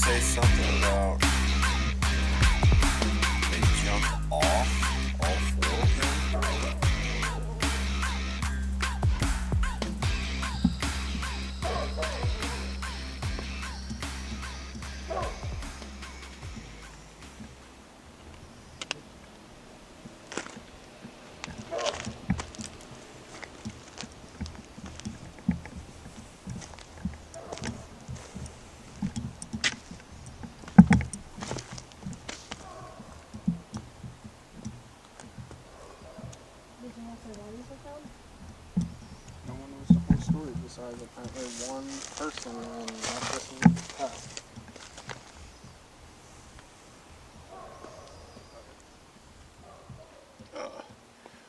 say something about they jumped off all four of them? No one knows the whole story besides apparently one person, and that person passed.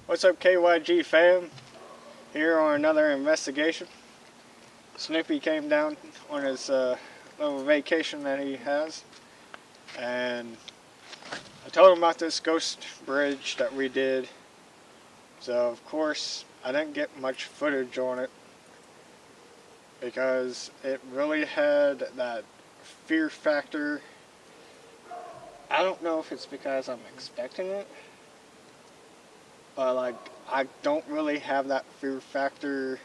What's up, KYG fam? Here on another investigation. Snoopy came down on his little vacation that he has, and I told him about this ghost bridge that we did. So of course I didn't get much footage on it because it really had that fear factor. I don't know if it's because I'm expecting it, but like I don't really have that fear factor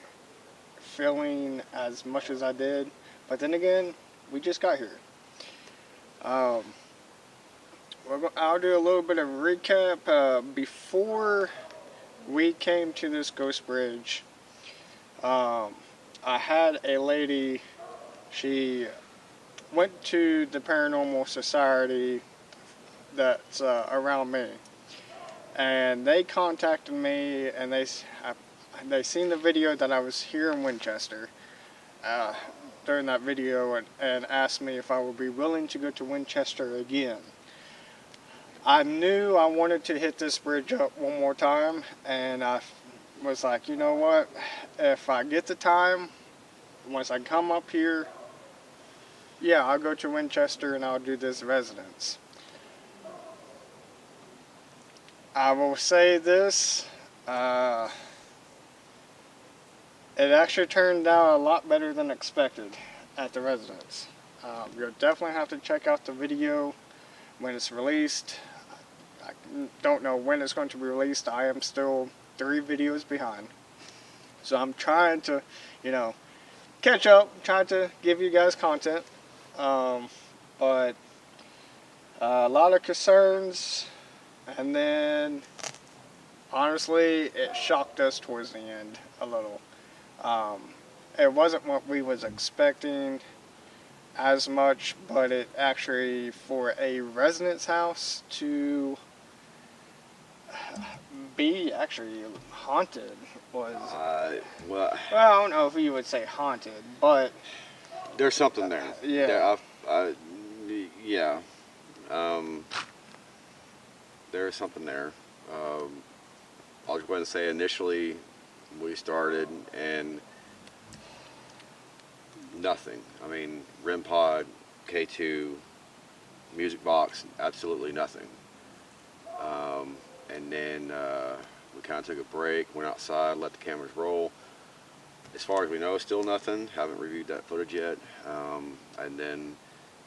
feeling as much as I did. But then again, we just got here. I'll do a little bit of recap. Before we came to this ghost bridge, I had a lady, she went to the paranormal society that's around me, and they contacted me, and they seen the video that I was here in Winchester during that video, and asked me if I would be willing to go to Winchester again. I knew I wanted to hit this bridge up one more time, and I was like, you know what, if I get the time, once I come up here, yeah, I'll go to Winchester and I'll do this residence. I will say this, it actually turned out a lot better than expected at the residence. You'll definitely have to check out the video when it's released. I don't know when it's going to be released. I am still 3 videos behind. So I'm trying to, catch up, trying to give you guys content. But a lot of concerns, and then honestly it shocked us towards the end a little. It wasn't what we was expecting as much, but it actually, for a residence house to be actually haunted was Well, I don't know if you would say haunted, but there's something there. Yeah. Yeah. There's something there. I was going to say initially we started and nothing. I mean, REM pod, K2, music box, absolutely nothing. And then we kind of took a break, went outside, let the cameras roll. As far as we know, still nothing. Haven't reviewed that footage yet. And then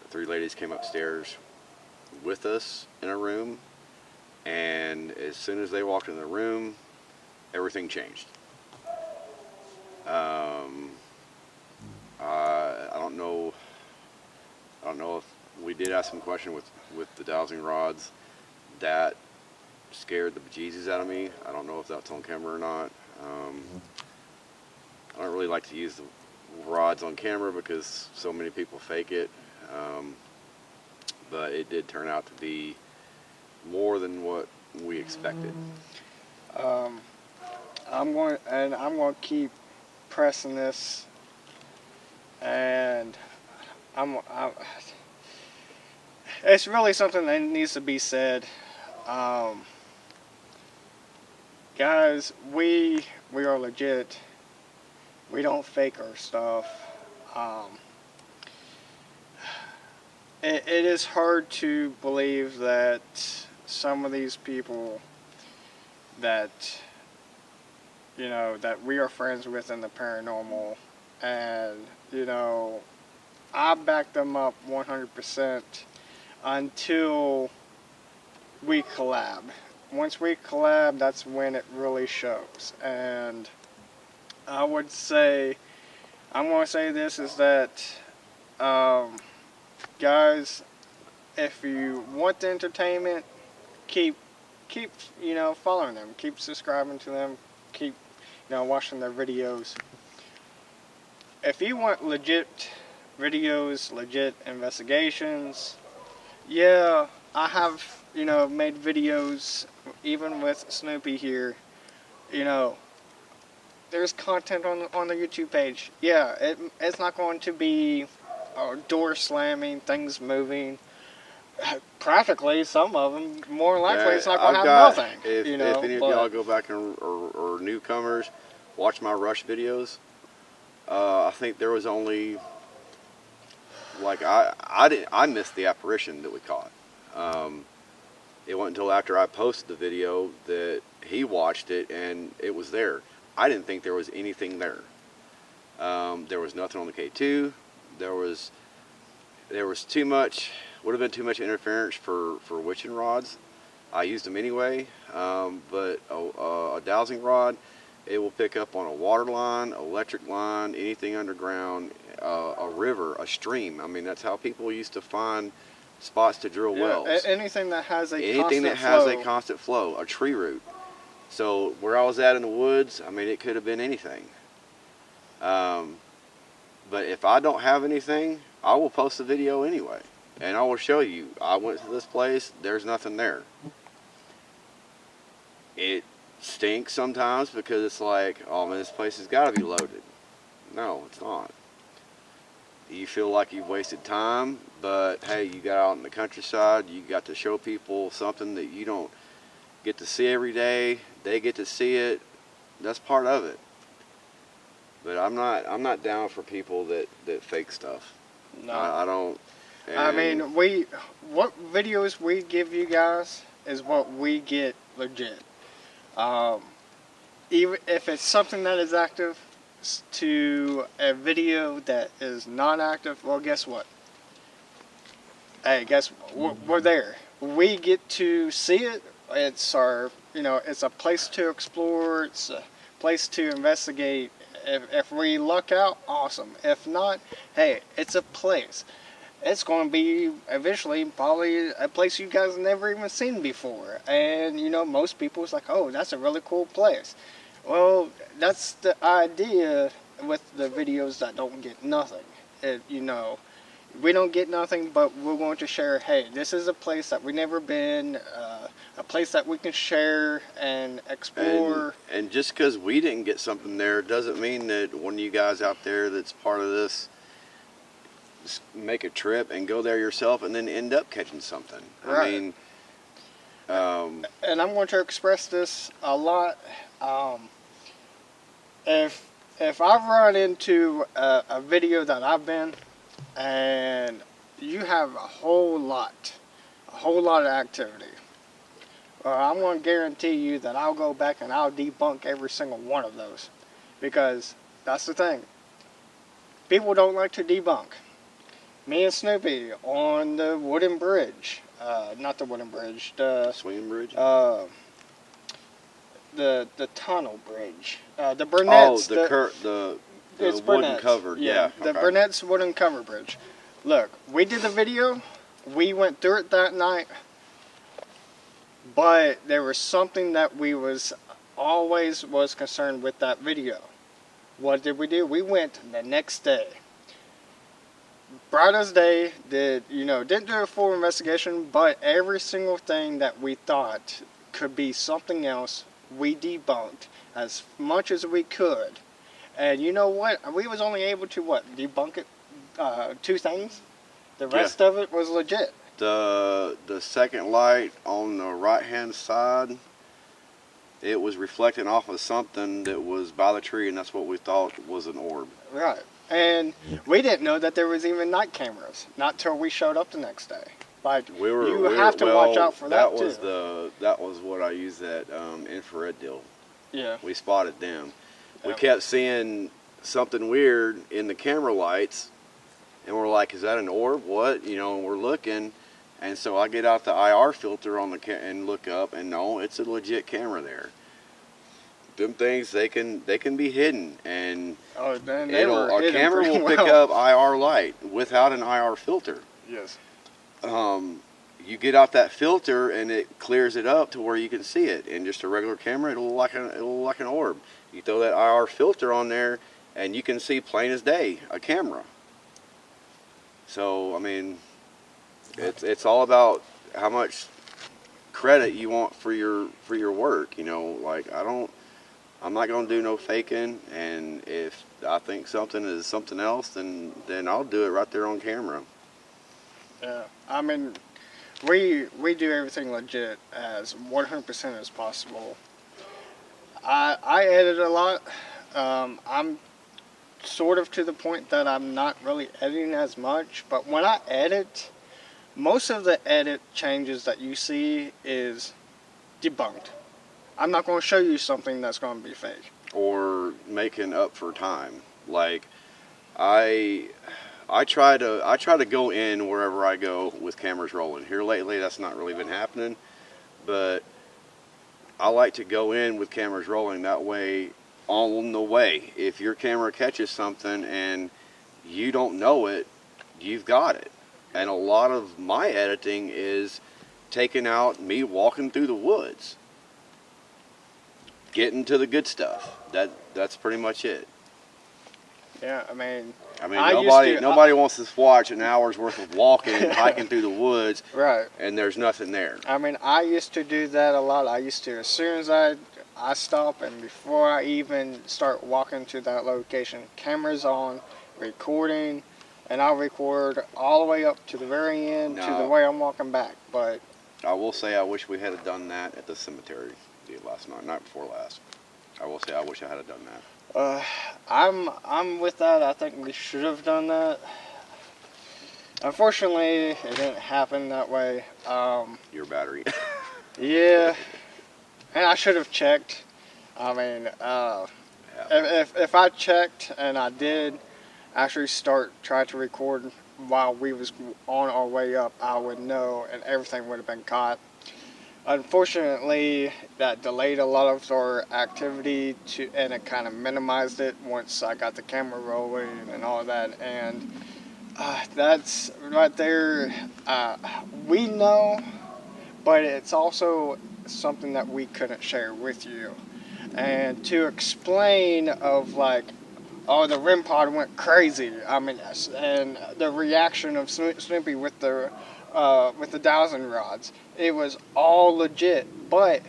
the 3 ladies came upstairs with us in a room, and as soon as they walked in the room, everything changed. I don't know. I don't know if we did ask some question with the dowsing rods. That scared the bejesus out of me. I don't know if that's on camera or not. I don't really like to use the rods on camera because so many people fake it. But it did turn out to be more than what we expected. I'm going to keep pressing this, and it's really something that needs to be said. Guys, we are legit. We don't fake our stuff. It is hard to believe that some of these people that that we are friends with in the paranormal, and I back them up 100% until we collab. Once we collab, that's when it really shows. And I would say, I'm going to say this is that, guys, if you want the entertainment, keep following them, keep subscribing to them, keep watching their videos. If you want legit videos, legit investigations, yeah, I have made videos even with Snoopy here. There's content on the YouTube page. Yeah, it's not going to be door slamming, things moving. Practically, some of them, more likely, it's not going to have nothing. If any of y'all go back or newcomers, watch my Rush videos. I think there was only, like, I missed the apparition that we caught. It wasn't until after I posted the video that he watched it and it was there. I didn't think there was anything there. There was nothing on the K2. There was too much. Would have been too much interference for witching rods. I used them anyway, but a dowsing rod, it will pick up on a water line, electric line, anything underground, a river, a stream. I mean, that's how people used to find spots to drill wells. Anything that has a constant flow, a tree root. So where I was at in the woods, I mean, it could have been anything. But if I don't have anything, I will post the video anyway. And I will show you, I went to this place, there's nothing there. It stinks sometimes because it's like, oh man, this place has got to be loaded. No, it's not. You feel like you've wasted time, but hey, you got out in the countryside, you got to show people something that you don't get to see every day. They get to see it. That's part of it. But I'm not down for people that fake stuff. No. I don't. I mean, what videos we give you guys is what we get legit. Even if it's something that is active to a video that is not active, well, guess what? Hey, guess what? We're there. We get to see it. It's our, it's a place to explore. It's a place to investigate. If we luck out, awesome. If not, hey, it's a place. It's going to be eventually probably a place you guys have never even seen before. And, most people, it's like, oh, that's a really cool place. Well, that's the idea with the videos that don't get nothing. We don't get nothing, but we're going to share, hey, this is a place that we've never been, a place that we can share and explore. And just because we didn't get something there doesn't mean that one of you guys out there that's part of this, make a trip and go there yourself and then end up catching something. Right. I mean, and I'm going to express this a lot. If I've run into a video that I've been, and you have a whole lot of activity, I'm going to guarantee you that I'll go back and I'll debunk every single one of those, because that's the thing. People don't like to debunk. Me and Snoopy on the wooden bridge, not the wooden bridge, the swinging bridge. The tunnel bridge, the Burnett's. Oh, the wooden covered. Yeah, the okay. Burnett's wooden cover bridge. Look, we did the video. We went through it that night, but there was something that we always was concerned with that video. What did we do? We went the next day. Bright as day, didn't do a full investigation, but every single thing that we thought could be something else, we debunked as much as we could. And you know what? We was only able to, debunk it, 2 things? The rest of it was legit. The second light on the right-hand side, it was reflecting off of something that was by the tree, and that's what we thought was an orb. Right. And we didn't know that there was even night cameras, not till we showed up the next day. Like, you have to watch out for that too. That was what I used, that infrared deal. Yeah. We spotted them. We kept seeing something weird in the camera lights, And we're like, is that an orb? What? You know, and we're looking. And so I get out the IR filter on the and look up, and no, it's a legit camera there. Them things, they can be hidden, and Oh, then a camera will pick up IR light without an IR filter. Yes. You get out that filter and it clears it up to where you can see it. And just a regular camera, it'll look like an orb. You throw that IR filter on there, and you can see plain as day a camera. So I mean, it's all about how much credit you want for your work. You know, like I'm not gonna do no faking, and if I think something is something else, then I'll do it right there on camera. Yeah, I mean, we do everything legit as 100% as possible. I edit a lot. I'm sort of to the point that I'm not really editing as much, but when I edit, most of the edit changes that you see is debunked. I'm not going to show you something that's going to be fake. Or making up for time. Like I try to go in wherever I go with cameras rolling. Here lately that's not really been happening, but I like to go in with cameras rolling. That way, on the way, if your camera catches something and you don't know it, you've got it. And a lot of my editing is taking out me walking through the woods, getting to the good stuff. That's pretty much it. Yeah, I mean nobody wants to watch an hour's worth of walking, hiking through the woods, right? And there's nothing there. I mean, I used to do that a lot. I used to, as soon as I stop and before I even start walking to that location, cameras on, recording, and I'll record all the way up to the very end to the way I'm walking back. But I will say I wish we had done that at the cemetery last night before last. I will say I wish I had done that. I'm with that. I think we should have done that. Unfortunately, it didn't happen that way. Your battery. Yeah, and I should have checked. I mean, if I checked and I did actually try to record while we was on our way up, I would know, and everything would have been caught. Unfortunately, that delayed a lot of our activity and it kind of minimized it once I got the camera rolling and all that. And that's right there. We know, but it's also something that we couldn't share with you. And to explain of like, oh, the REM pod went crazy. I mean, and the reaction of Snoopy with the dowsing rods. It was all legit, but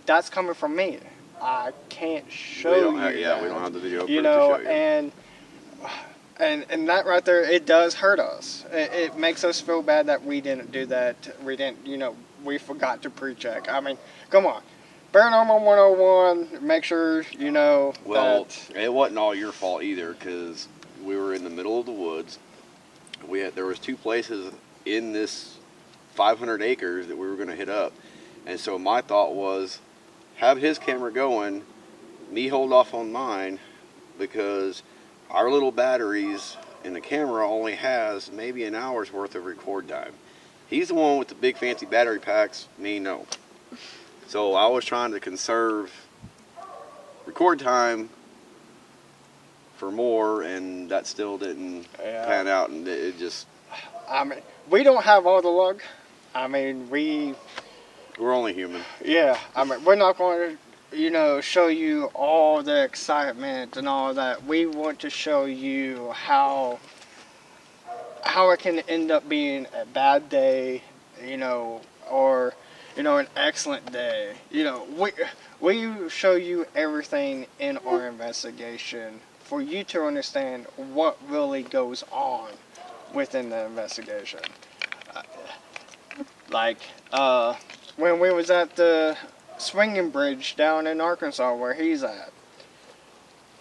that's coming from me. I can't show you that. Yeah, we don't have the video. You know, to show you. and that right there, it does hurt us. It makes us feel bad that we didn't do that. We didn't, we forgot to pre-check. I mean, come on. Paranormal 101, make sure you know. Well, it wasn't all your fault either, because we were in the middle of the woods. There was 2 places in this 500 acres that we were going to hit up, and so my thought was have his camera going, me hold off on mine, because our little batteries in the camera only has maybe an hour's worth of record time. He's the one with the big fancy battery packs, me no. So I was trying to conserve record time for more, and that still didn't pan out, and it just... I mean, we don't have all the luck. I mean, we're only human. Yeah, I mean, we're not going to, show you all the excitement and all that. We want to show you how it can end up being a bad day, or, an excellent day. We show you everything in our investigation for you to understand what really goes on within the investigation. Like when we was at the swinging bridge down in Arkansas where he's at,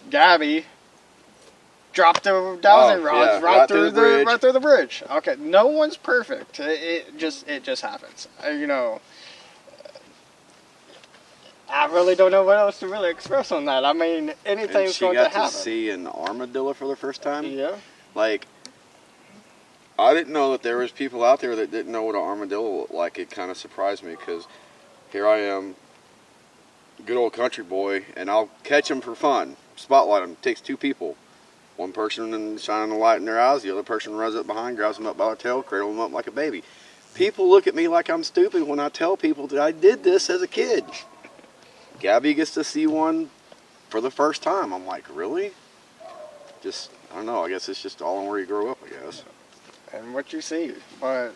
Gabby dropped the dowsing rods right through the bridge. Okay, no one's perfect. It just happens. I really don't know what else to really express on that. I mean, anything's going to happen. She got to see an armadillo for the first time. Yeah. Like, I didn't know that there was people out there that didn't know what an armadillo looked like. It kind of surprised me because here I am, good old country boy, and I'll catch them for fun, spotlight them. It takes two people. One person and shining the light in their eyes, the other person runs up behind, grabs them up by the tail, cradles them up like a baby. People look at me like I'm stupid when I tell people that I did this as a kid. Gabby gets to see one for the first time. I'm like, really? Just, I don't know, I guess it's just all in where you grow up, I guess. And what you see. But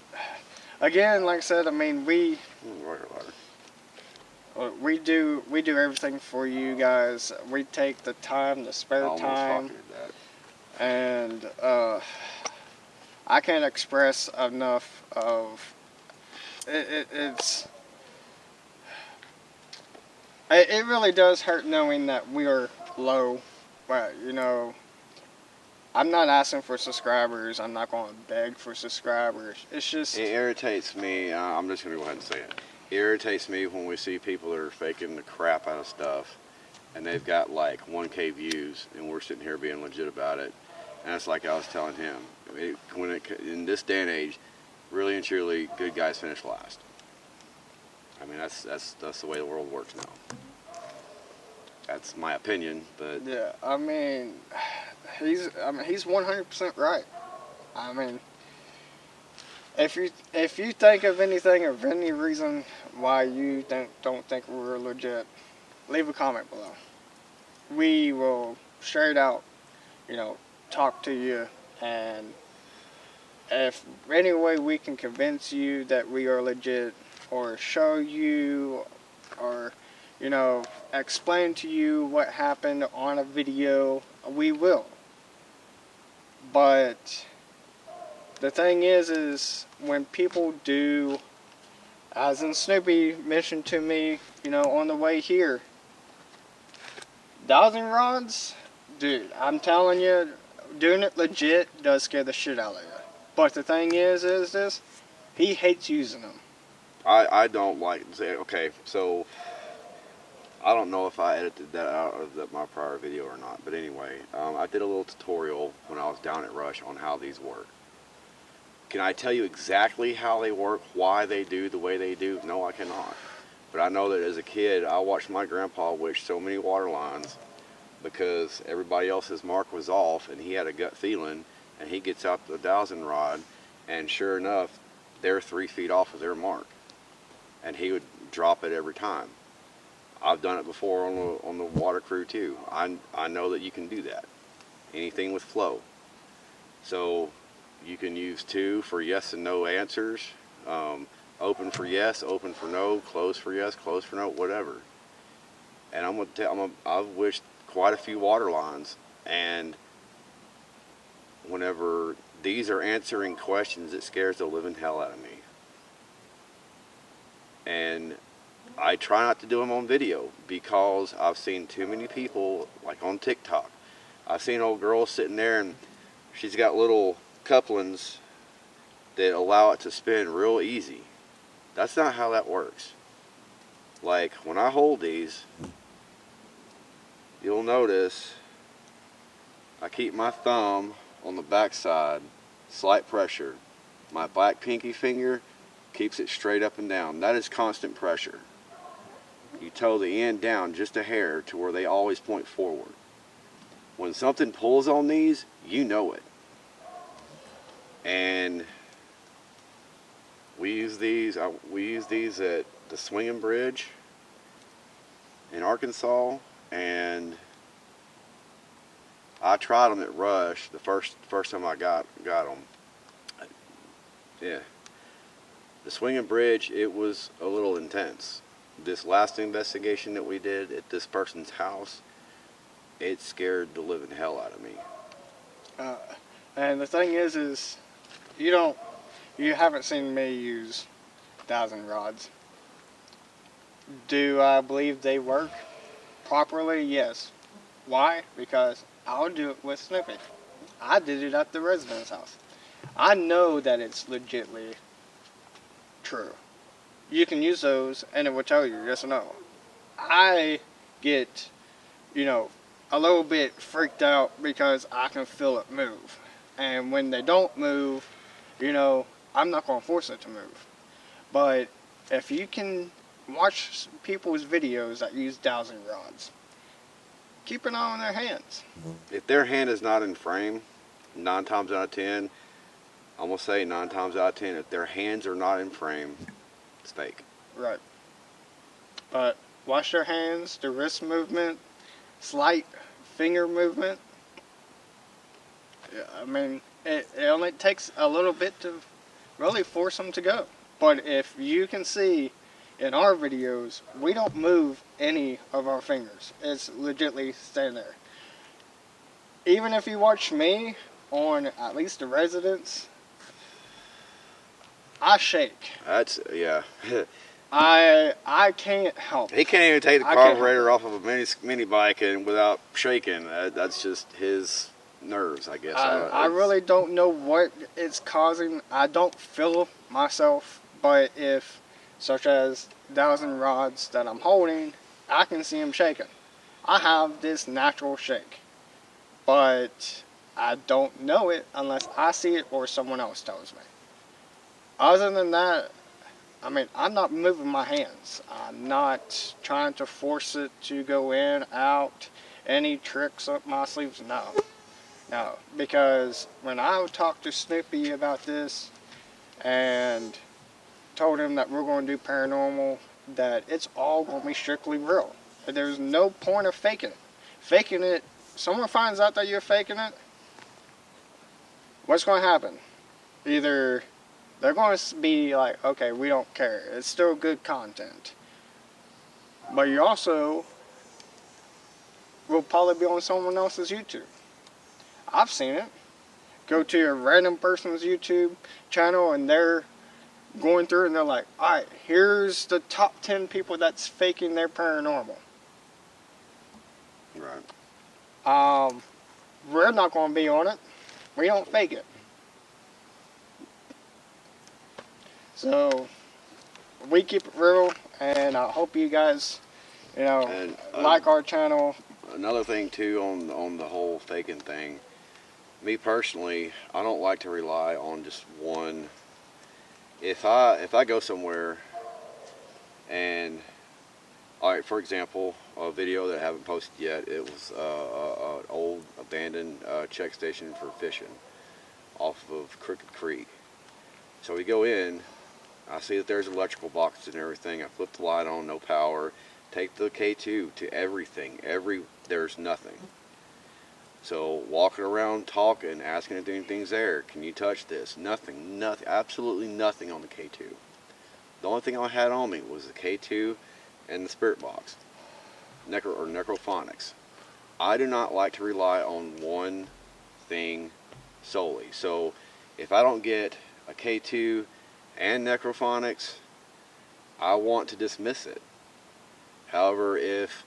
again, like I said, I mean, we do everything for you guys. We take the time, the spare time, and I can't express enough of it. It really does hurt knowing that we are low. But you know, I'm not asking for subscribers. I'm not going to beg for subscribers. It's just... It irritates me. I'm just going to go ahead and say it. It irritates me when we see people that are faking the crap out of stuff and they've got like 1K views and we're sitting here being legit about it. And it's like I was telling him, in this day and age, really and truly, good guys finish last. I mean, that's the way the world works now. That's my opinion, but... Yeah, I mean, he's 100% right. I mean, if you think of anything, of any reason why you don't think we're legit, leave a comment below. We will straight out, you know, talk to you, and if any way we can convince you that we are legit, or show you, or, you know, explain to you what happened on a video, we will. But the thing is when people do, as in Snoopy mentioned to me, you know, on the way here, dowsing rods, dude, I'm telling you, doing it legit does scare the shit out of you. But the thing is this, he hates using them. I don't like, okay, so I don't know if I edited that out of my prior video or not, but anyway, I did a little tutorial when I was down at Rush on how these work. Can I tell you exactly how they work, why they do the way they do? No, I cannot. But I know that as a kid, I watched my grandpa wish so many water lines because everybody else's mark was off and he had a gut feeling, and he gets out the dowsing rod and sure enough, they're 3 feet off of their mark. And he would drop it every time. I've done it before on the water crew too. I know that you can do that. Anything with flow. So you can use 2 for yes and no answers. Open for yes, open for no, close for yes, close for no, whatever. And I'm gonna tell, I've wished quite a few water lines, and whenever these are answering questions, it scares the living hell out of me. And I try not to do them on video because I've seen too many people, like on TikTok. I've seen old girls sitting there and she's got little couplings that allow it to spin real easy. That's not how that works. Like when I hold these, you'll notice I keep my thumb on the back side, slight pressure. My black pinky finger keeps it straight up and down. That is constant pressure. You toe the end down just a hair to where they always point forward. When something pulls on these, you know it. And we use these at the swinging bridge in Arkansas, and I tried them at Rush the first time I got them. Yeah. The swinging bridge, it was a little intense. This last investigation that we did at this person's house, it scared the living hell out of me. And the thing is you haven't seen me use dowsing rods. Do I believe they work properly? Yes. Why? Because I'll do it with Snoopy. I did it at the resident's house. I know that it's legitly true. You can use those and it will tell you yes or no. I get, you know, a little bit freaked out because I can feel it move. And when they don't move, you know, I'm not going to force it to move. But if you can watch people's videos that use dowsing rods, keep an eye on their hands. If their hand is not in frame, 9 times out of 10, I'm going to say 9 times out of 10, if their hands are not in frame, it's fake. Right. But watch their hands, the wrist movement, slight finger movement. Yeah, I mean, it only takes a little bit to really force them to go. But if you can see in our videos, we don't move any of our fingers. It's legitimately staying there. Even if you watch me on at least the residence, I shake. That's, yeah. I can't help it. He can't even take the I can't carburetor off of a mini bike and without shaking. That's just his nerves, I guess. I really don't know what it's causing. I don't feel myself, but if, such as dowsing rods that I'm holding, I can see them shaking. I have this natural shake, but I don't know it unless I see it or someone else tells me. Other than that, I mean, I'm not moving my hands. I'm not trying to force it to go in, out, any tricks up my sleeves. No. No. Because when I talked to Snoopy about this and told him that we're going to do paranormal, that it's all going to be strictly real. There's no point of faking it. Faking it, someone finds out that you're faking it, what's going to happen? Either they're going to be like, okay, we don't care. It's still good content. But you also will probably be on someone else's YouTube. I've seen it. Go to a random person's YouTube channel and they're going through and they're like, alright, here's the top 10 people that's faking their paranormal. Right. We're not going to be on it. We don't fake it. So, we keep it real, and I hope you guys, you know, And, like our channel. Another thing too on the whole faking thing, me personally, I don't like to rely on just one. If I go somewhere and, alright, for example, a video that I haven't posted yet, it was an old abandoned check station for fishing off of Crooked Creek. So we go in, I see that there's electrical boxes and everything, I flip the light on, no power, take the K2 to everything, there's nothing. So walking around talking, asking if anything's there, can you touch this? Nothing, absolutely nothing on the K2. The only thing I had on me was the K2 and the spirit box, necrophonics. I do not like to rely on one thing solely. So if I don't get a K2 and necrophonics, I want to dismiss it. However, if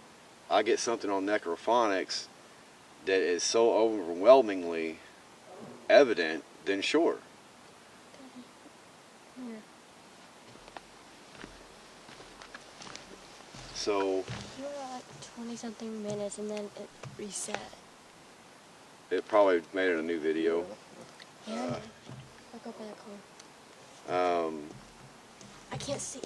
I get something on necrophonics that is so overwhelmingly evident, then sure. Yeah. So You were at like 20 something minutes and then it reset. it probably made it a new video. Yeah. I'll go by the car. I can't see.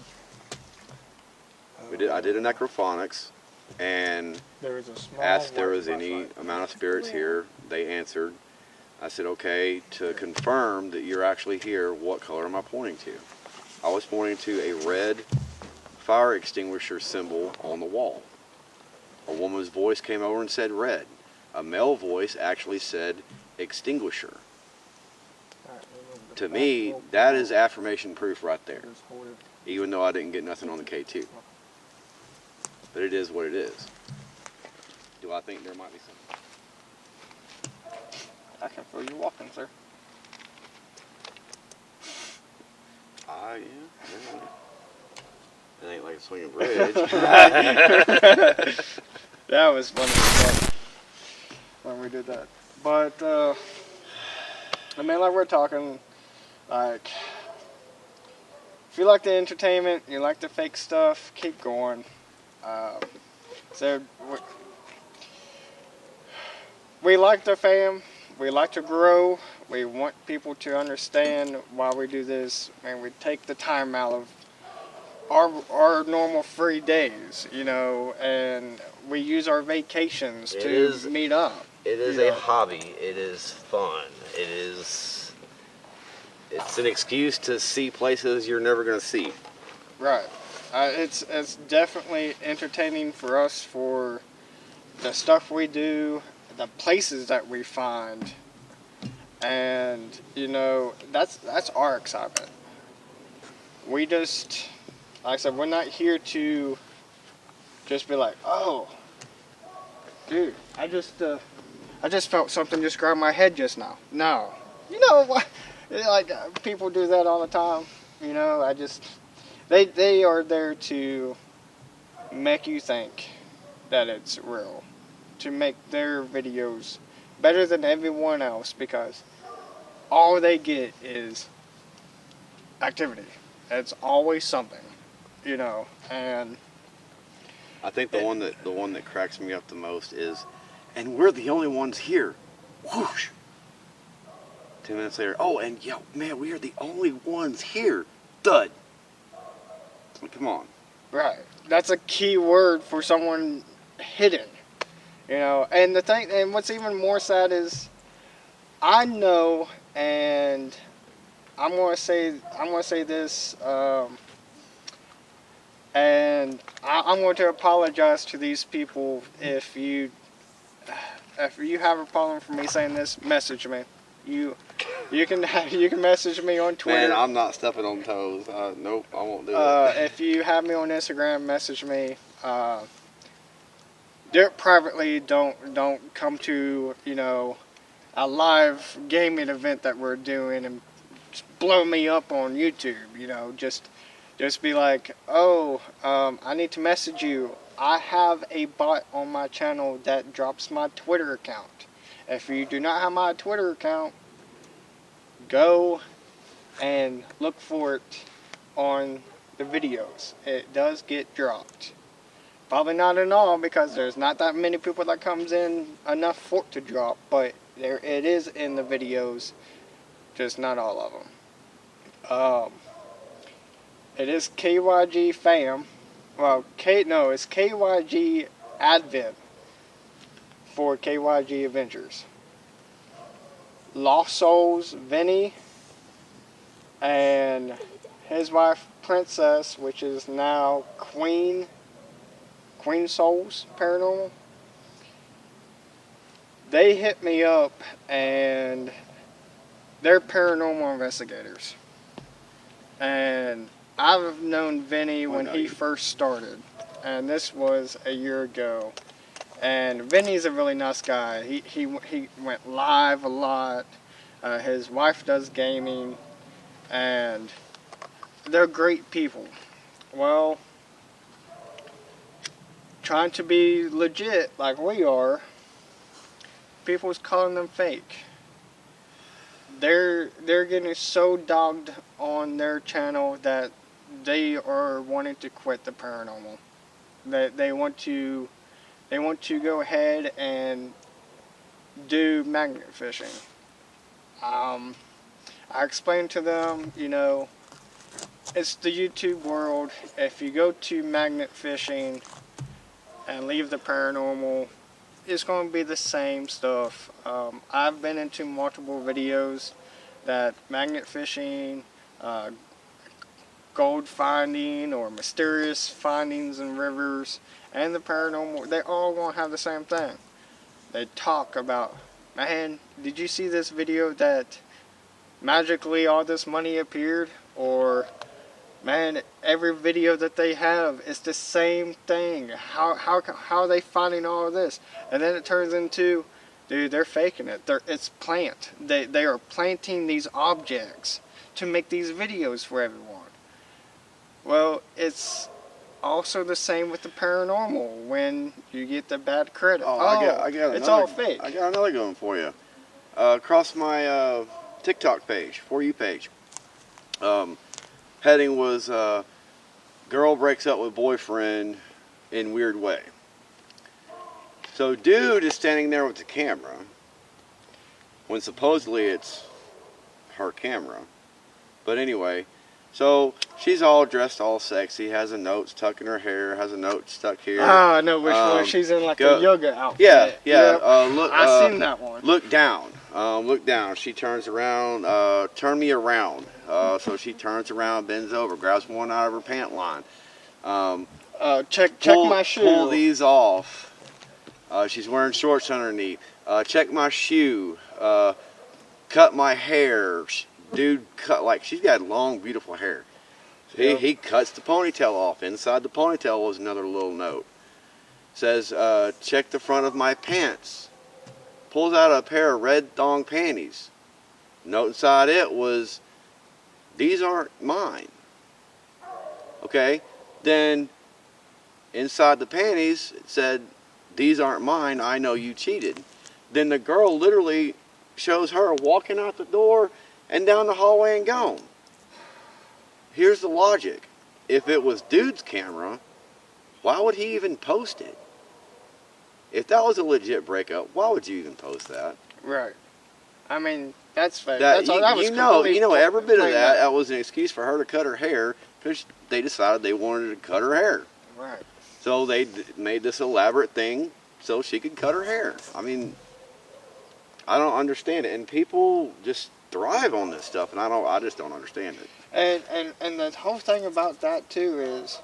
I did a necrophonics and There was a small asked if there white was any flashlight. amount of spirits here. They answered. I said, okay, to confirm that you're actually here, what color am I pointing to? I was pointing to a red fire extinguisher symbol on the wall. A woman's voice came over and said red. A male voice actually said extinguisher. To me, that is affirmation proof right there, even though I didn't get nothing on the K2. But it is what it is. Do I think there might be something? I can feel you walking, sir. Yeah. It ain't like a swinging bridge. That was funny as fuck when we did that. But, I mean, like we're talking, like, if you like the entertainment, you like the fake stuff, keep going. So, we like the fam, we like to grow, We want people to understand why we do this, and we take the time out of our normal free days, you know, and we use our vacations to meet up. It is a hobby. It is fun. It's an excuse to see places you're never going to see. Right. It's definitely entertaining for us for the stuff we do, the places that we find, and you know that's our excitement. We just, like I said, we're not here to just be like, oh, dude, I just felt something just grab my head just now. No, you know what? Like people do that all the time. You know, they are there to make you think that it's real, to make their videos better than everyone else, because all they get is activity. It's always something, you know. And I think the one that cracks me up the most is, and we're the only ones here. Whoosh. 10 minutes later, oh, and yo, man, we are the only ones here. Thud. Like, come on. right, that's a key word for someone hidden, you know. And the thing, and what's even more sad is, I know, and I'm gonna say this, and I'm going to apologize to these people if you have a problem for me saying this. Message me. You can message me on Twitter. Man, I'm not stepping on toes. Nope, I won't do it. If you have me on Instagram, message me. Do it privately. Don't come to, you know, a live gaming event that we're doing and just blow me up on YouTube. You know, just be like, oh, I need to message you. I have a bot on my channel that drops my Twitter account. If you do not have my Twitter account, go and look for it on the videos. It does get dropped. Probably not in all, because there's not that many people that comes in enough for it to drop, but it is in the videos, just not all of them. It is KYG fam. Well, it's KYG advent for KYG Adventures. Lost Souls Vinny and his wife Princess, which is now Queen Souls Paranormal. They hit me up, and they're paranormal investigators. And I've known Vinny when he first started, and this was a year ago. And Vinny's a really nice guy. He went live a lot. His wife does gaming, and they're great people. Well, trying to be legit like we are, people's calling them fake. They're getting so dogged on their channel that they are wanting to quit the paranormal. They want to go ahead and do magnet fishing. I explained to them, you know, it's the YouTube world. If you go to magnet fishing and leave the paranormal, it's going to be the same stuff. I've been into multiple videos that magnet fishing, gold finding, or mysterious findings in rivers, and the paranormal, they all going to have the same thing. They talk about, man, did you see this video that magically all this money appeared? Or, man, every video that they have is the same thing. How are they finding all of this? And then it turns into, dude, they're faking it. It's plant. They are planting these objects to make these videos for everyone. Well, it's also the same with the paranormal when you get the bad credit. I got it's all fake. I got another going for you. Across my TikTok page, For You page, heading was girl breaks up with boyfriend in weird way. So dude is standing there with the camera when supposedly it's her camera. But anyway, so she's all dressed all sexy, has a note stuck in her hair, has a note stuck here. Oh, I know which one. She's in like a yoga outfit. Yeah. Yep. Look, I seen that one. Look down. Look down. She turns around. Turn me around. So she turns around, bends over, grabs one out of her pant line. Check my shoe. Pull these off. She's wearing shorts underneath. Check my shoe. Cut my hair. Dude, she's got long, beautiful hair. He cuts the ponytail off. Inside the ponytail was another little note. Says, check the front of my pants. Pulls out a pair of red thong panties. Note inside it was, these aren't mine. Okay, then inside the panties it said, these aren't mine, I know you cheated. Then the girl literally shows her walking out the door and down the hallway and gone. Here's the logic. If it was dude's camera, why would he even post it? If that was a legit breakup, why would you even post that? Right. I mean, that's fake. You know, every bit of that was an excuse for her to cut her hair because they decided they wanted to cut her hair. Right. So they made this elaborate thing so she could cut her hair. I mean, I don't understand it, and people just thrive on this stuff, and I just don't understand it. And the whole thing about that too is,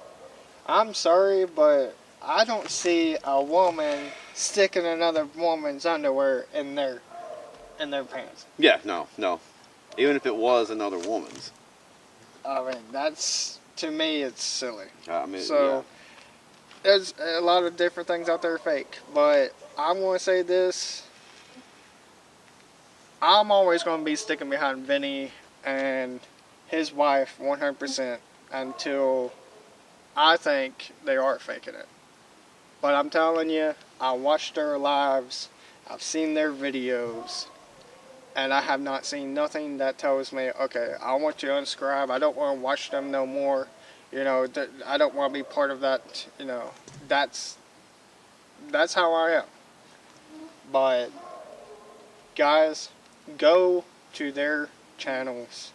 I'm sorry, but I don't see a woman sticking another woman's underwear in their pants. Yeah, no. Even if it was another woman's. I mean, that's, to me, it's silly. I mean, so, there's a lot of different things out there fake, but I'm going to say this. I'm always going to be sticking behind Vinny and his wife 100% until I think they are faking it. But I'm telling you, I watched their lives, I've seen their videos, and I have not seen nothing that tells me, okay, I want to unsubscribe, I don't want to watch them no more, I don't want to be part of that, that's how I am. But, guys, go to their channels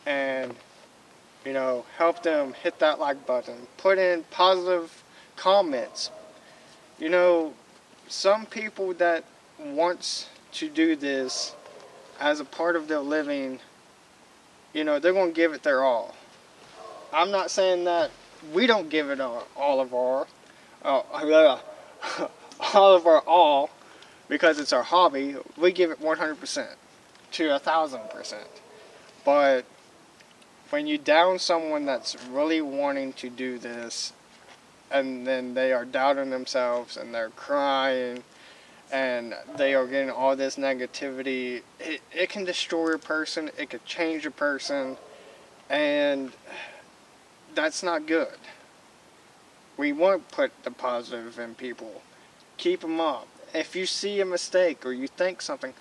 and, help them hit that like button, put in positive comments. Some people that wants to do this as a part of their living, they're going to give it their all. I'm not saying that we don't give it all of our all because it's our hobby. We give it 100% to 1,000%. But when you down someone that's really wanting to do this, and then they are doubting themselves and they're crying and they are getting all this negativity, it can destroy a person, it could change a person, and that's not good. We want to put the positive in people. Keep them up. If you see a mistake or you think something,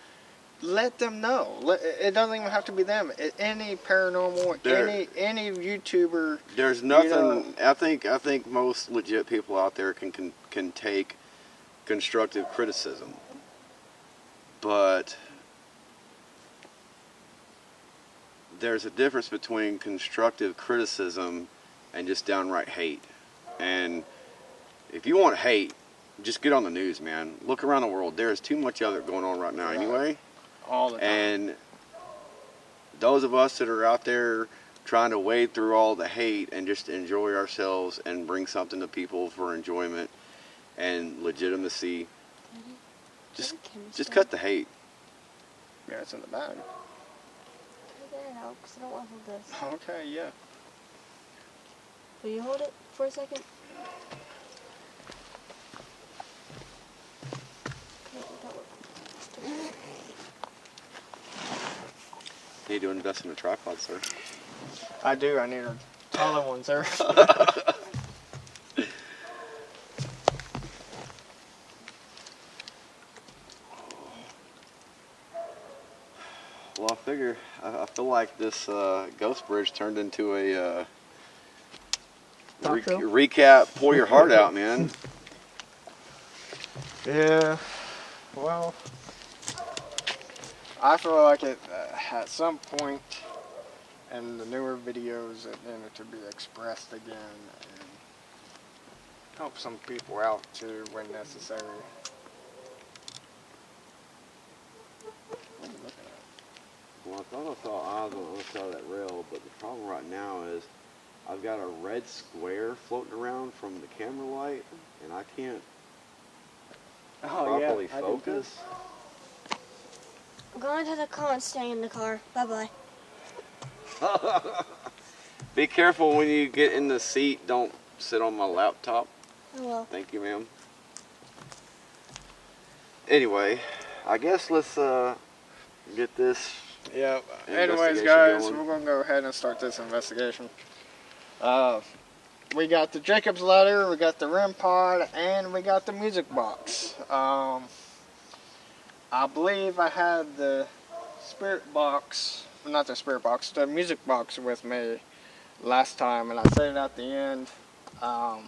let them know. It doesn't even have to be them. Any paranormal, any YouTuber. There's nothing. I think most legit people out there can take constructive criticism, but there's a difference between constructive criticism and just downright hate. And if you want hate, just get on the news, man. Look around the world. There is too much of it going on right now, anyway. All the time. And those of us that are out there trying to wade through all the hate and just enjoy ourselves and bring something to people for enjoyment and legitimacy, just cut the hate. Yeah, it's in the bag. Take it out because I don't want to hold this. Okay, yeah. Will you hold it for a second? You need to invest in a tripod, sir. I do. I need a taller one, sir. Well, I feel like this Ghost Bridge turned into a recap. Pour your heart out, man. Yeah. Well, I feel like it at some point in the newer videos it needed to be expressed again and help some people out too when necessary. What are you looking at? Well, I thought I saw eyes on the other side of that rail, but the problem right now is I've got a red square floating around from the camera light, and I can't properly I do too. focus. I'm going to the car and staying in the car. Bye-bye. Be careful when you get in the seat. Don't sit on my laptop. I will. Thank you, ma'am. Anyway, I guess let's get this. Yeah. Anyways, investigation guys, going. we're gonna go ahead and start this investigation. We got the Jacob's ladder, we got the REM pod, and we got the music box. I believe I had the spirit box, not the spirit box, the music box with me last time, and I said it at the end. I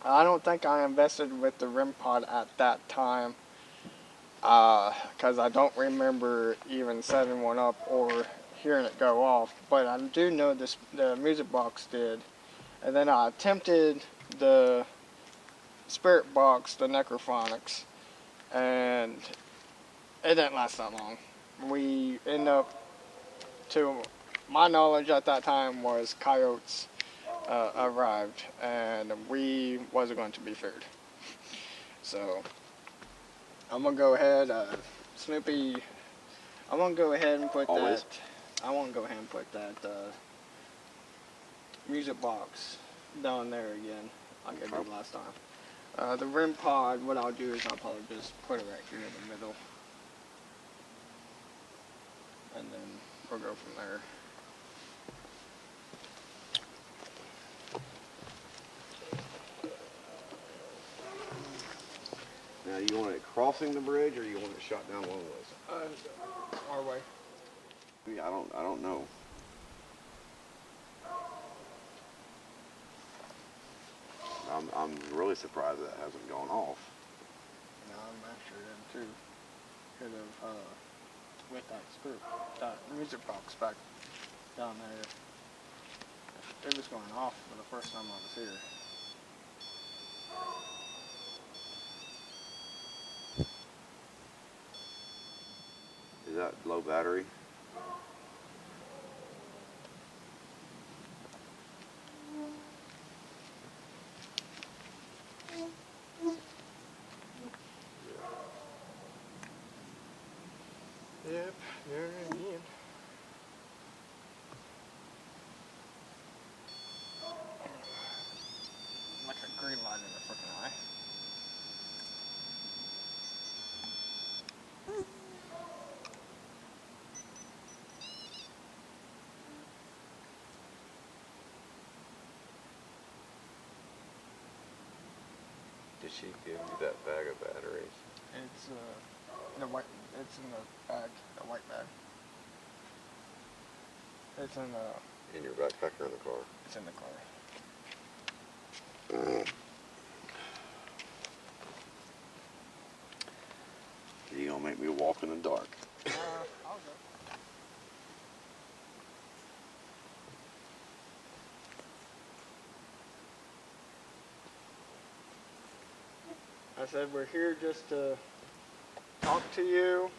don't think I invested with the REM pod at that time, because I don't remember even setting one up or hearing it go off, but I do know the music box did. And then I attempted the spirit box, the necrophonics, and it didn't last that long. We end up, to my knowledge at that time, was coyotes arrived, and we wasn't going to be feared. So I'm gonna go ahead, Snoopy. I'm gonna go ahead and put Always. that. I want to go ahead and put that music box down there again, like I did last time. The REM pod, what I'll do is I'll probably just put it right here in the middle, and then we'll go from there. Now, you want it crossing the bridge, or you want it shot down one of those? Our way. Yeah, I don't know. I'm really surprised that hasn't gone off. No, I'm actually in too. Could have with that music box back down there. It was going off for the first time I was here. Is that low battery? Yep, there it is. Like a green light in the freaking eye. Did she give you that bag of batteries? It's the white. It's in the bag, the white bag. It's in the. In your backpack or in the car? It's in the car. You gonna make me walk in the dark? I'll go. I said we're here just to talk to you.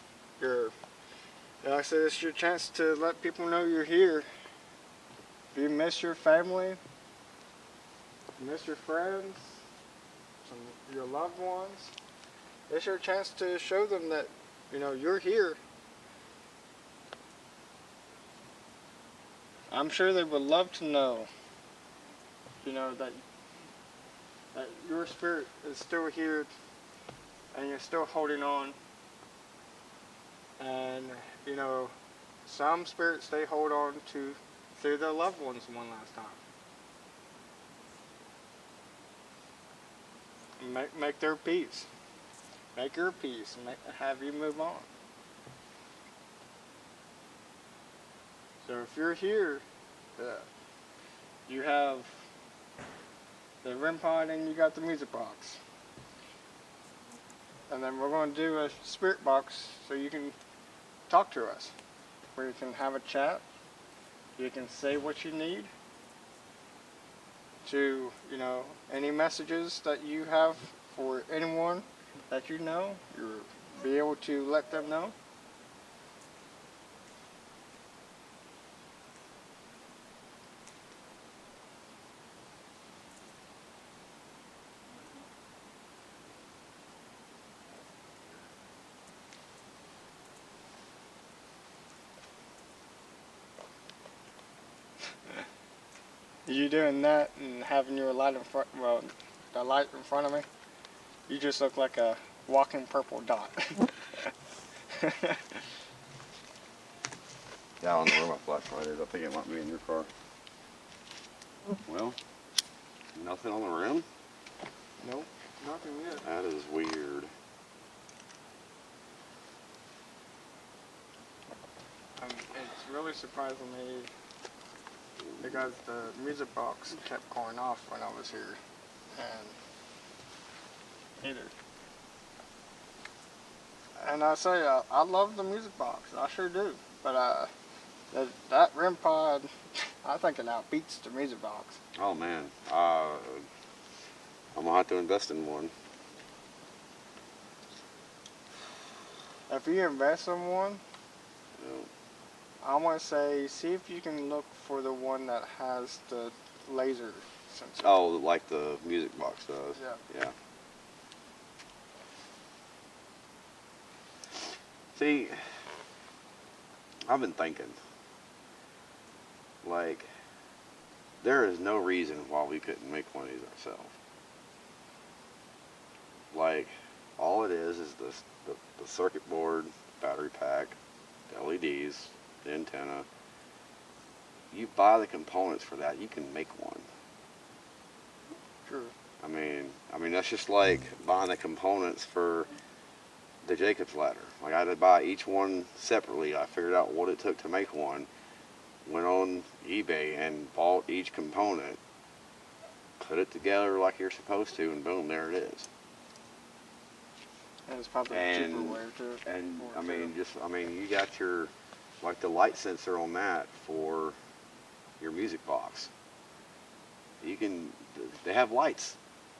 Like I said, it's your chance to let people know you're here. If you miss your family, miss your friends, your loved ones, it's your chance to show them that, you're here. I'm sure they would love to know, that your spirit is still here and you're still holding on. And, some spirits they hold on to through their loved ones one last time. Make their peace. Make your peace and have you move on. So if you're here, you have the REM pod and you got the music box. And then we're going to do a spirit box so you can talk to us. We can have a chat. You can say what you need. To, you know, any messages that you have for anyone that you know, you'll be able to let them know. You doing that and having your light in front, well, the light in front of me, you just look like a walking purple dot. Yeah, I don't know where my flashlight is. I think it might be in your car. Well, nothing on the rim? Nope, nothing yet. That is weird. It's really surprising me because the music box kept going off when I was here, and I say I love the music box, I sure do, but that REM pod, I think it outbeats the music box. Oh man, I'm gonna have to invest in one. If you invest in one, No. I want to say see if you can look for the one that has the laser sensor. Oh, like the music box does. Yeah. Yeah. See, I've been thinking, like, there is no reason why we couldn't make one of these ourselves. Like, all it is the circuit board, battery pack, the LEDs, the antenna. You buy the components for that, you can make one. Sure. I mean that's just like buying the components for the Jacob's ladder. Like I had to buy each one separately. I figured out what it took to make one, went on eBay and bought each component, put it together like you're supposed to, and boom, there it is. And it's probably a cheaper way to. And I mean, you got your, like the light sensor on that for your music box. They have lights,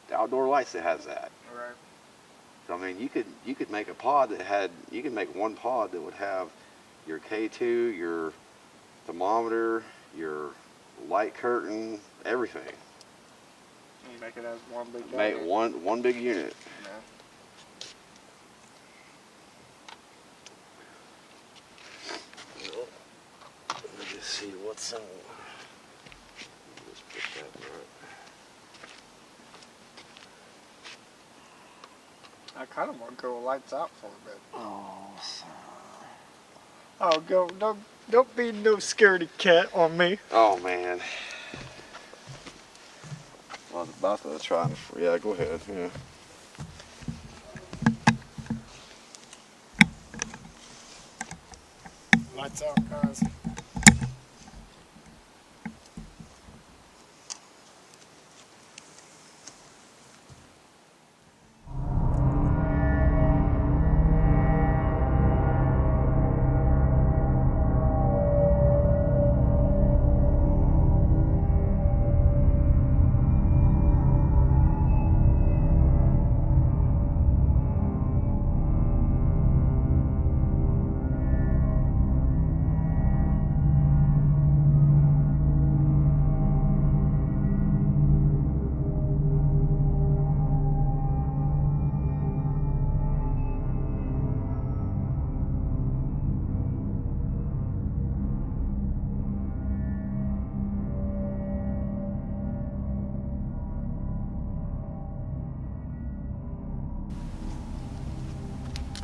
the outdoor lights that has that. Right. So I mean, you could make a pod you could make one pod that would have your K2, your thermometer, your light curtain, everything. And make it as one big. Make one big unit. Yeah. Let me just see what's on. Just put that right. I kind of want to go lights out for a bit. Oh, son. Oh, go! Don't be no scaredy cat on me. Oh man. I was about to try and, yeah, go ahead. Yeah. Lights out, guys.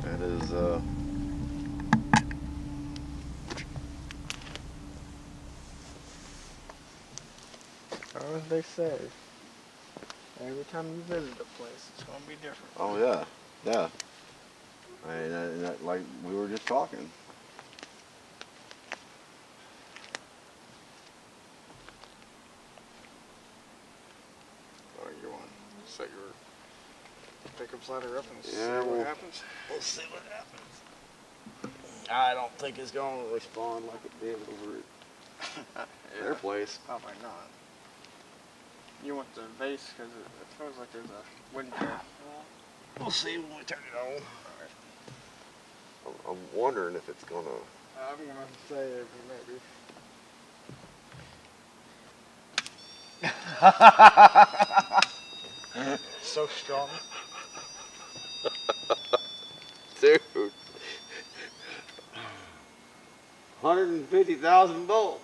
That is As they say, every time you visit a place, it's gonna be different. oh yeah, yeah. I mean, like we were just talking. Oh, you want to set your pickup ladder up and see Yeah, what well, happens? We'll see what happens. I don't think it's going to respond like it did over at their place. Probably not. You want the base because it feels like there's a window. We'll see when we turn it on. I'm wondering if it's going to... I'm going to say it maybe. So strong. Dude. 150,000 volts.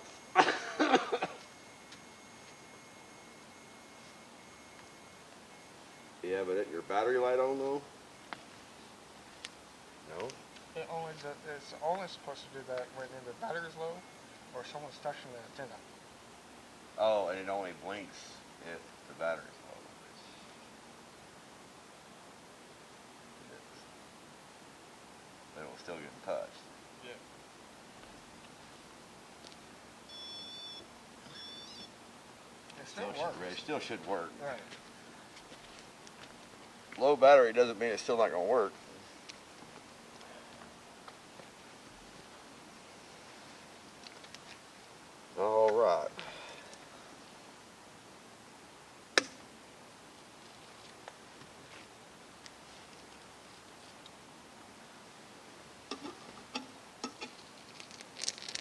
Yeah, but your battery light on though? No? It's only supposed to do that when either the battery's low or someone's touching the antenna. Oh, and it only blinks if the battery's low. But it will still get touched. Yeah. It still works. It still should work. Right. Low battery doesn't mean it's still not going to work. All right.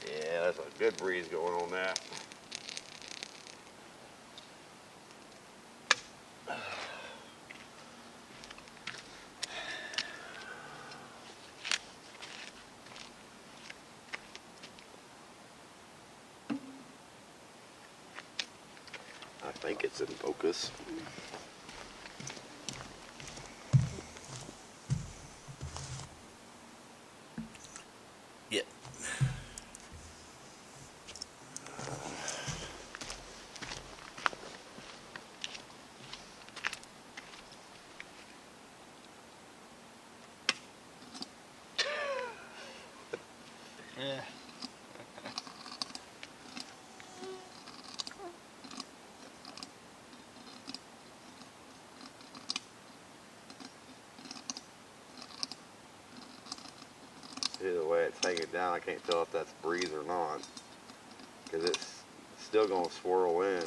Yeah, that's a good breeze going on that. I think it's in focus. Yep. Yeah. Either way it's hanging down, I can't tell if that's breeze or not. Because it's still going to swirl in.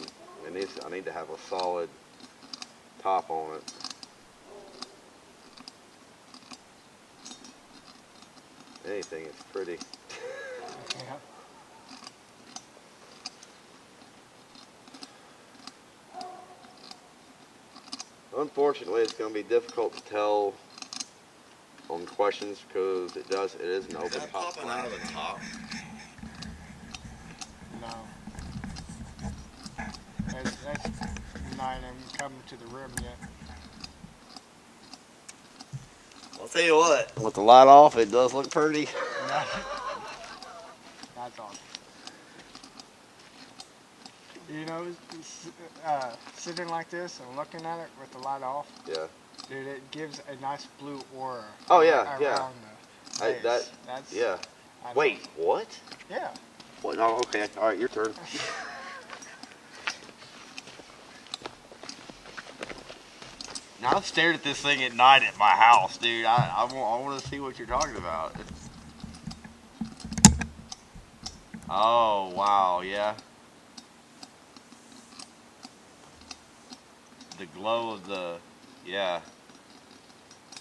I need to have a solid top on it. Anything, it's pretty. Yeah. Unfortunately, it's going to be difficult to tell on questions because it is an open top. Popping out of the top. No. That's not even coming to the rim yet. I'll tell you what, with the light off, it does look pretty. That's awesome. You know, sitting like this and looking at it with the light off, Yeah. dude, it gives a nice blue aura. Oh, yeah, around yeah. the base. That's, Yeah. I Wait, what? Yeah. What? Oh, okay. All right, your turn. Now I've stared at this thing at night at my house, dude. I want to see what you're talking about. Oh, wow, yeah. The glow of the, yeah.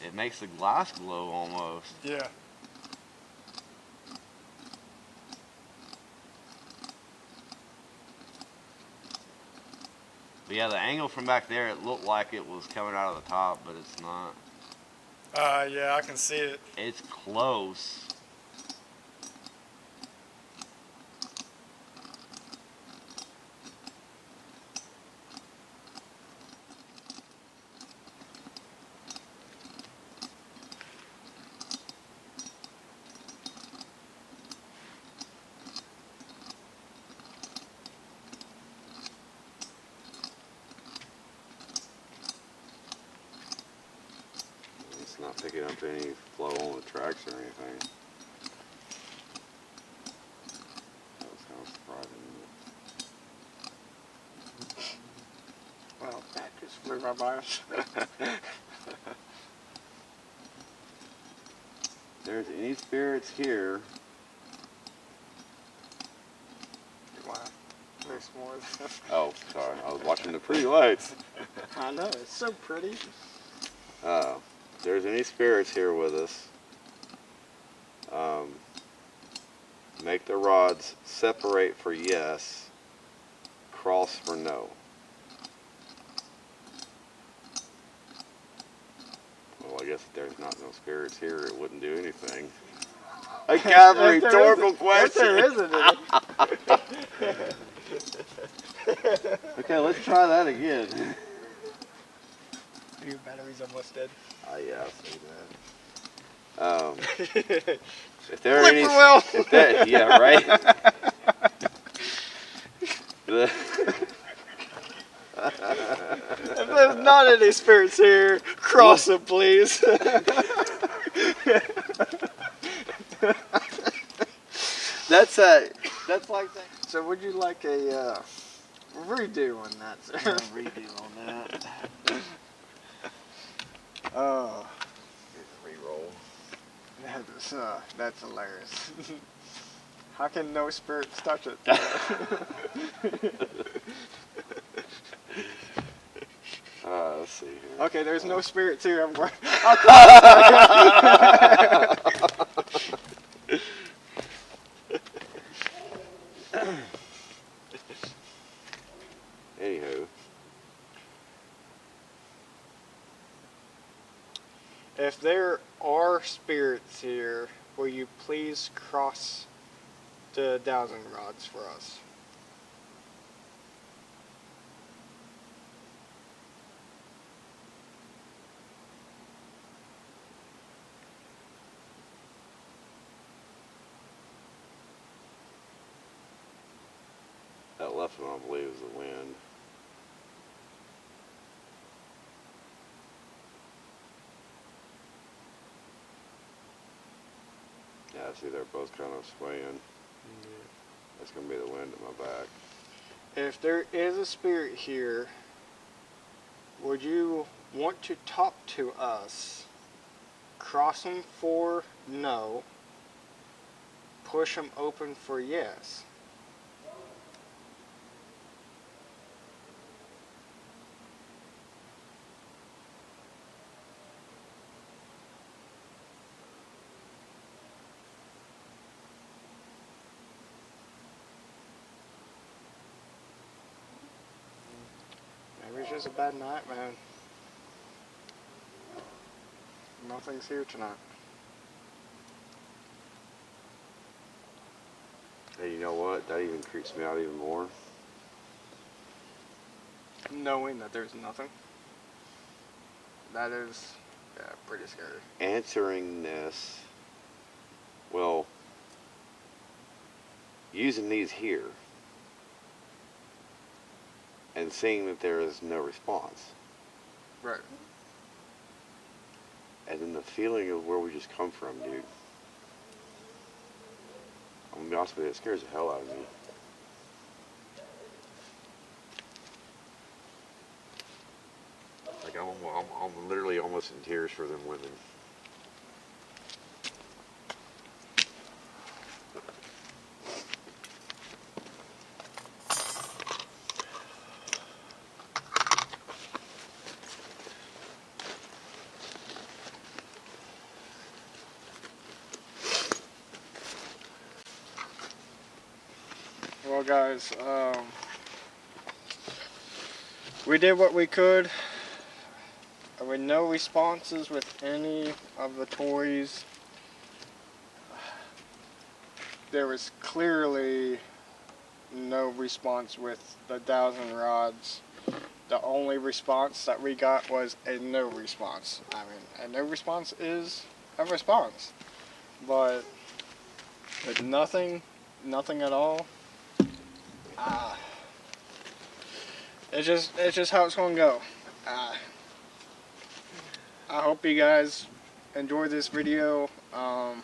It makes the glass glow almost. Yeah. But yeah, the angle from back there, it looked like it was coming out of the top, but it's not. Yeah, I can see it. It's close. It's not picking up any flow on the tracks or anything. That was kind of surprising. Well, that just blew my mind. there's any spirits here. Wow. There's more of them. Oh, sorry. I was watching the pretty lights. I know, it's so pretty. If there's any spirits here with us, make the rods separate for yes, cross for no. Well, I guess if there's not no spirits here, it wouldn't do anything. I have a rhetorical question. There isn't any. Okay, let's try that again. Your battery's almost dead. Yeah, I'll say that. If there are any, Whippoorwill. if that, yeah, right. If there's not any spirits here, cross them, please. That's like that. So would you like a redo on that, sir? Redo on that. Oh, Re-roll. that's hilarious. How can no spirits touch it? Let's see here. Okay, there's no spirits here. Anywho, If there are spirits here, will you please cross the dowsing rods for us? that left one I believe is the wind. Yeah, see, they're both kind of swaying. That's gonna be the wind at my back. If there is a spirit here, would you want to talk to us? Cross them for no. Push them open for yes. Maybe it's just a bad night, man. Nothing's here tonight. Hey, you know what? That even creeps me out even more. Knowing that there's nothing. That is, yeah, pretty scary. Answering this, well, using these here and seeing that there is no response. Right. And then the feeling of where we just come from, dude. I'm gonna be honest with you, it scares the hell out of me. Like I'm literally almost in tears for them women. Well, guys, we did what we could. With no responses with any of the toys. There was clearly no response with the dowsing rods. The only response that we got was a no response. I mean, a no response is a response. But with nothing at all, it's just how it's gonna go. I hope you guys enjoy this video. And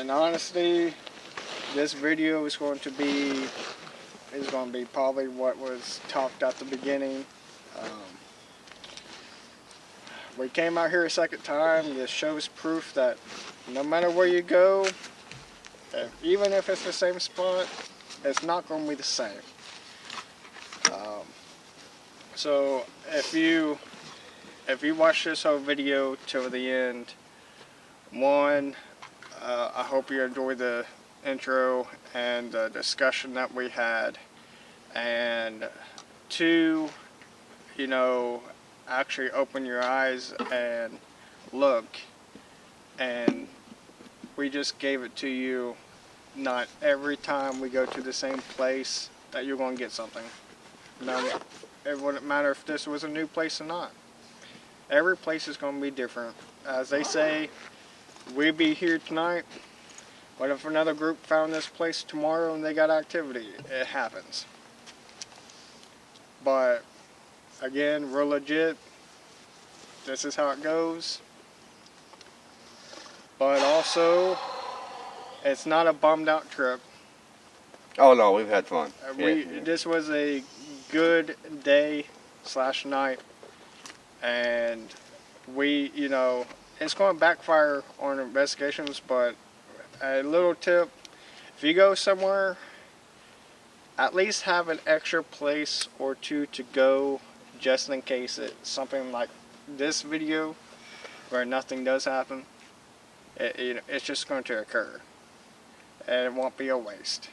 honestly, this video is going to be probably what was talked at the beginning. we came out here a second time. This shows proof that no matter where you go, even if it's the same spot, it's not going to be the same. So if you watch this whole video till the end, one, I hope you enjoy the intro and the discussion that we had, and two, you know, actually open your eyes and look, and we just gave it to you. Not every time we go to the same place that you're going to get something. No, it wouldn't matter if this was a new place or not. Every place is going to be different. As they say, we'd be here tonight, but if another group found this place tomorrow and they got activity, it happens. But again, we're legit. This is how it goes. But also, it's not a bummed out trip. Oh no, we've had fun. This was a good day / night, and we, you know, it's going to backfire on investigations, but a little tip, if you go somewhere, at least have an extra place or two to go just in case it's something like this video where nothing does happen. It's just going to occur, and it won't be a waste.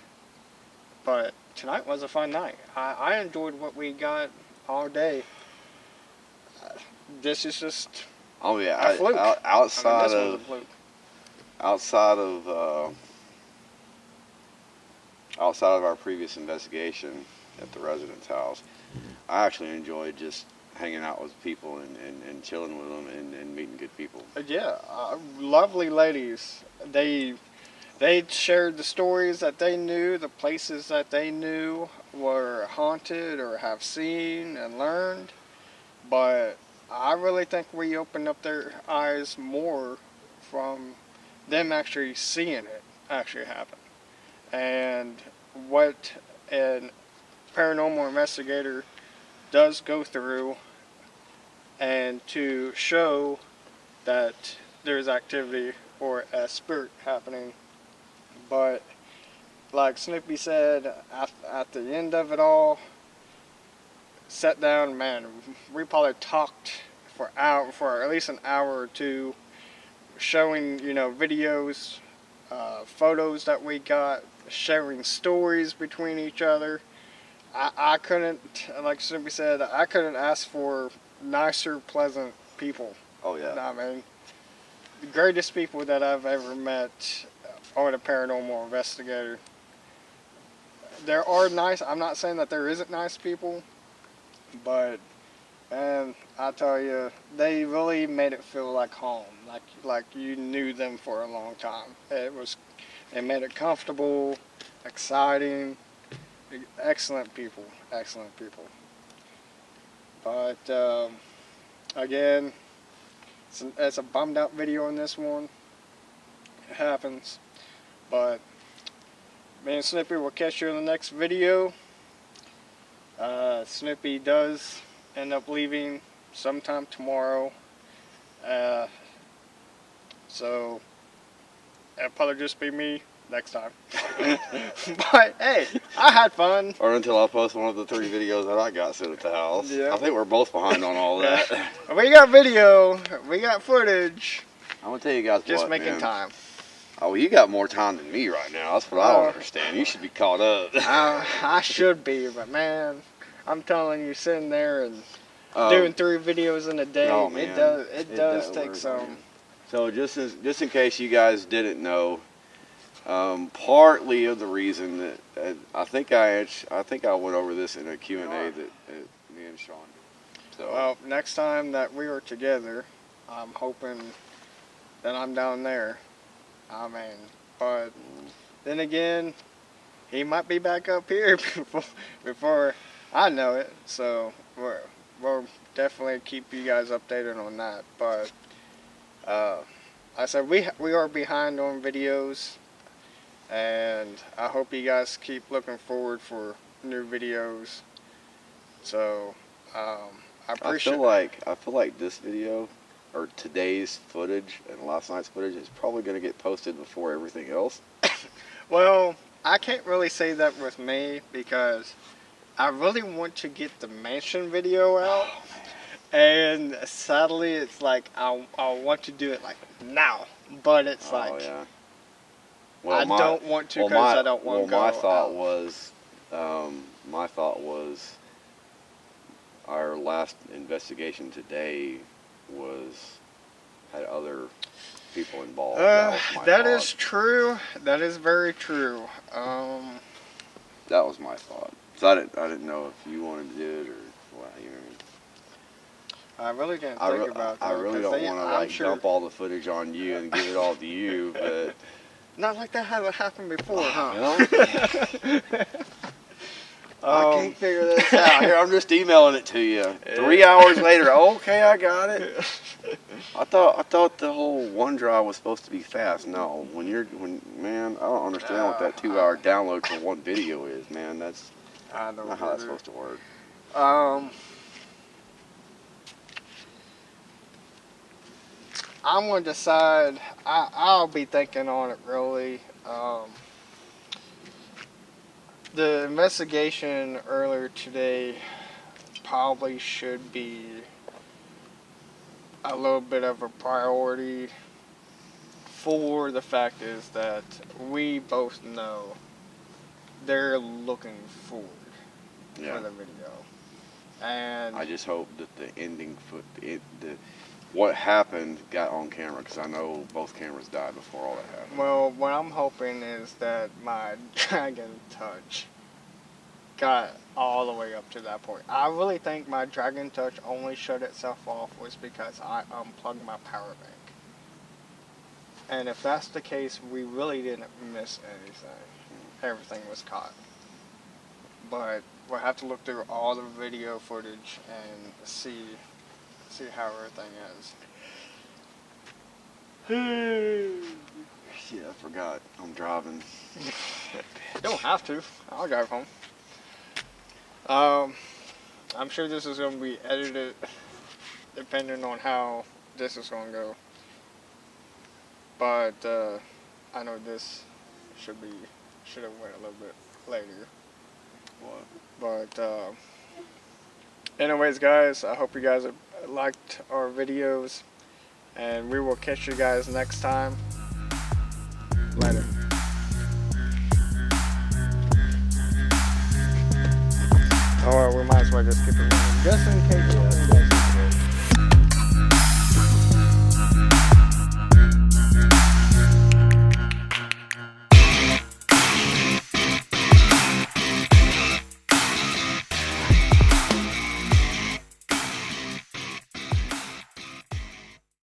But tonight was a fun night. I enjoyed what we got all day. This is just Oh yeah, a fluke. outside I mean, this was a of fluke. outside of our previous investigation at the resident's house, I actually enjoyed just hanging out with people and chilling with them and meeting good people. Yeah, lovely ladies. They shared the stories that they knew, the places that they knew were haunted or have seen and learned. But I really think we opened up their eyes more from them actually seeing it actually happen. And what a paranormal investigator does go through, and to show that there's activity or a spirit happening. But like Snoopy said, at the end of it all, sat down, man, we probably talked for at least an hour or two, showing, you know, videos, photos that we got, sharing stories between each other. I couldn't, like Snoopy said, I couldn't ask for nicer, pleasant people. Oh yeah. I mean, the greatest people that I've ever met are the paranormal investigator. There are nice, I'm not saying that there isn't nice people, but man, I tell you, they really made it feel like home, like you knew them for a long time. They made it comfortable, exciting, excellent people, excellent people. But again, it's a bummed out video in this one. It happens. But me and Snoopy will catch you in the next video. Snoopy does end up leaving sometime tomorrow. So it'll probably just be me next time. But hey, I had fun. Or until I post one of the 3 videos that I got sent at the house. Yeah. I think we're both behind on all that. We got video, we got footage. I'm gonna tell you guys Just what, making man. time. Oh, well, you got more time than me right now. That's what I don't understand. You should be caught up. I should be, but man, I'm telling you, sitting there and doing 3 videos in a day, oh, man. it does take work, some. man. So just in case you guys didn't know, partly of the reason that I think I went over this in a Q&A that me and Sean did. So, Well, next time that we are together, I'm hoping that I'm down there. I mean, but then again, he might be back up here before I know it. So we'll definitely keep you guys updated on that. But I said we are behind on videos, and I hope you guys keep looking forward for new videos. So I appreciate. I feel like this video or today's footage and last night's footage is probably going to get posted before everything else. Well, I can't really say that with me because I really want to get the mansion video out. And sadly, it's like I want to do it like now, but it's like yeah. I don't want to because I don't want to go. My thought was, our last investigation today had other people involved. That is true. That is very true. That was my thought. So I didn't know if you wanted to do it or what. You know what I mean? I really didn't think about that. I really don't want to like dump all the footage on you and give it all to you, but not like that hasn't happened before, huh? You know? I can't figure this out. Here, I'm just emailing it to you. 3 hours later, okay, I got it. I thought the whole OneDrive was supposed to be fast. No, man, I don't understand what that 2-hour download for one video is, man. That's not how that's supposed to work. I'm gonna decide. I'll be thinking on it really. The investigation earlier today probably should be a little bit of a priority, for the fact is that we both know they're looking forward for the video. And I just hope that the ending what happened got on camera, because I know both cameras died before all that happened. well, what I'm hoping is that my Dragon Touch got all the way up to that point. I really think my Dragon Touch only shut itself off was because I unplugged my power bank. And if that's the case, we really didn't miss anything. Everything was caught. But we'll have to look through all the video footage and see how everything is. Shit, I forgot. I'm driving. You don't have to. I'll drive home. I'm sure this is going to be edited depending on how this is going to go. But I know this should have went a little bit later. What? But anyways, guys, I hope you guys have liked our videos, and we will catch you guys next time. Later. Oh, well, we might as well just skip it just in case.